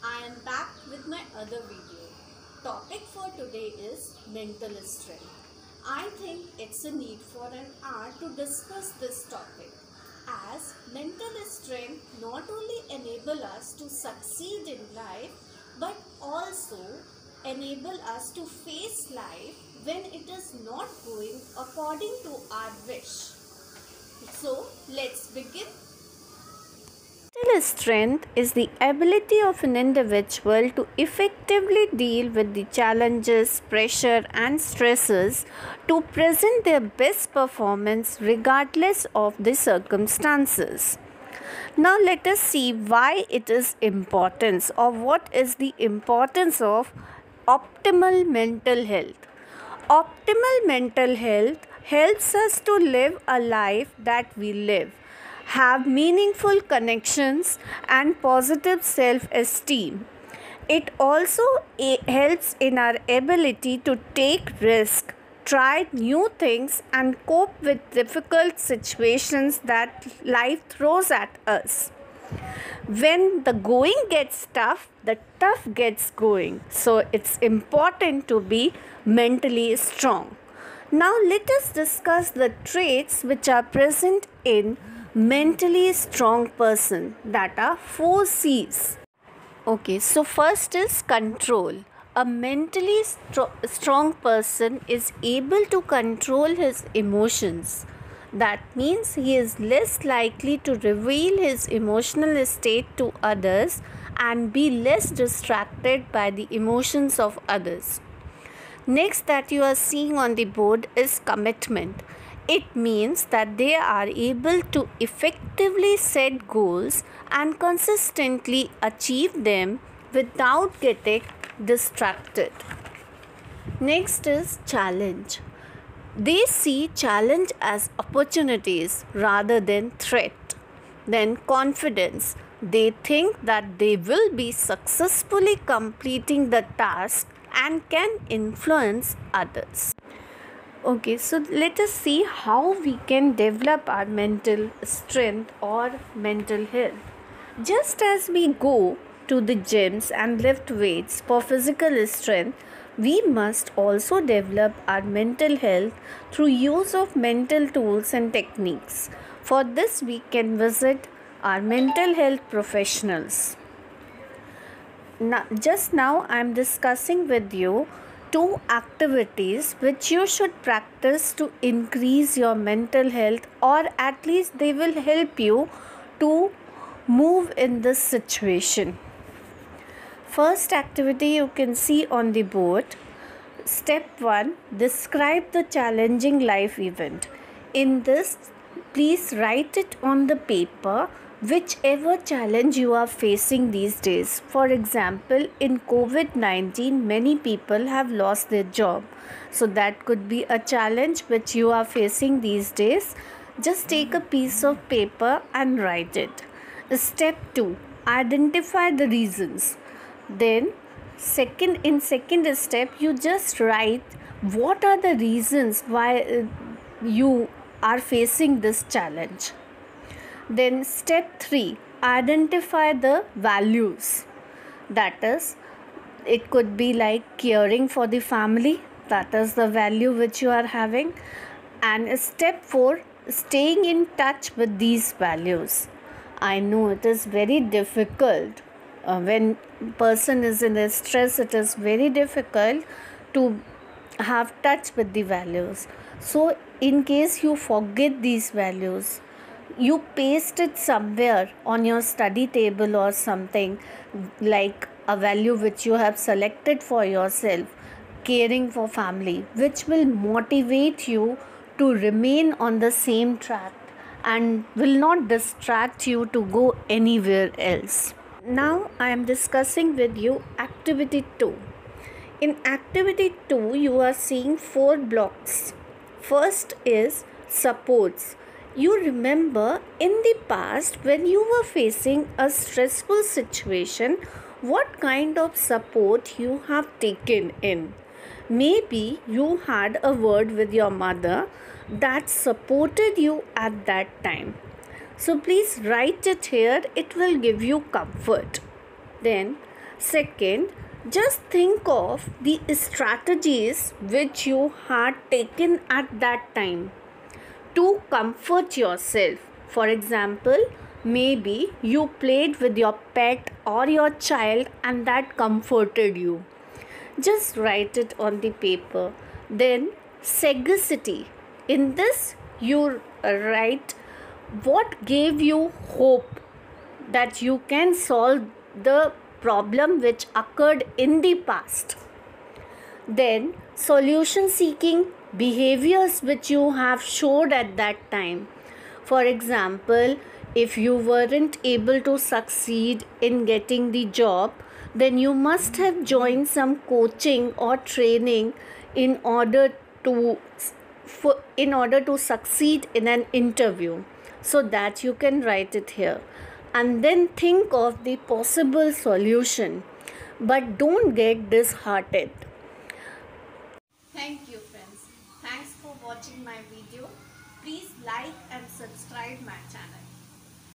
I am back with my other video. Topic for today is mental strength. I think it's a need for an hour to discuss this topic, as mental strength not only enable us to succeed in life but also enable us to face life when it is not going according to our wish. So let's begin. Mental strength is the ability of an individual to effectively deal with the challenges, pressure, and stresses to present their best performance regardless of the circumstances. Now, let us see why it is important, or what is the importance of optimal mental health. Optimal mental health helps us to live a life that we live, have meaningful connections, and positive self esteem. It also helps in our ability to take risk, try new things, and cope with difficult situations that life throws at us. When the going gets tough, the tough gets going. So it's important to be mentally strong. Now let us discuss the traits which are present in mentally strong person, that are 4 C's. Okay, so first is control. A mentally strong person is able to control his emotions. That means he is less likely to reveal his emotional state to others and be less distracted by the emotions of others. Next, that you are seeing on the board is commitment. It means that they are able to effectively set goals and consistently achieve them without getting distracted. Next is challenge. They see challenge as opportunities rather than threat. Then confidence. They think that they will be successfully completing the task and can influence others. Okay, so let us see how we can develop our mental strength or mental health. Just as we go to the gyms and lift weights for physical strength, we must also develop our mental health through use of mental tools and techniques. For this, we can visit our mental health professionals. Just now I am discussing with you 2 activities which you should practice to increase your mental health, or at least they will help you to move in this situation. First activity you can see on the board. Step 1, describe the challenging life event. In this, please write it on the paper, whichever challenge you are facing these days. For example, in COVID-19, many people have lost their job. So that could be a challenge which you are facing these days. Just take a piece of paper and write it. Step 2, identify the reasons. Then in second step, you just write what are the reasons why you are facing this challenge. Then step 3, identify the values. That is, it could be like caring for the family. That is the value which you are having. And step 4, staying in touch with these values. I know it is very difficult. When person is in a stress, it is very difficult to have touch with the values. So in case you forget these values, you paste it somewhere on your study table or something, like a value which you have selected for yourself, caring for family, which will motivate you to remain on the same track and will not distract you to go anywhere else. Now I am discussing with you activity 2. In activity 2, you are seeing 4 blocks. First is supports. You remember in the past when you were facing a stressful situation, what kind of support you have taken in. Maybe you had a word with your mother that supported you at that time. So please write it here, it will give you comfort. Then Second, just think of the strategies which you had taken at that time to comfort yourself. For example, maybe you played with your pet or your child and that comforted you. Just write it on the paper. Then, sagacity. In this, you write what gave you hope that you can solve the problem which occurred in the past. Then, solution seeking behaviors which you have showed at that time. For example, if you weren't able to succeed in getting the job, then you must have joined some coaching or training in order to succeed in an interview, so that you can write it here. And then think of the possible solution, but don't get disheartened. Thank you, friends. Thanks for watching my video. Please like and subscribe my channel.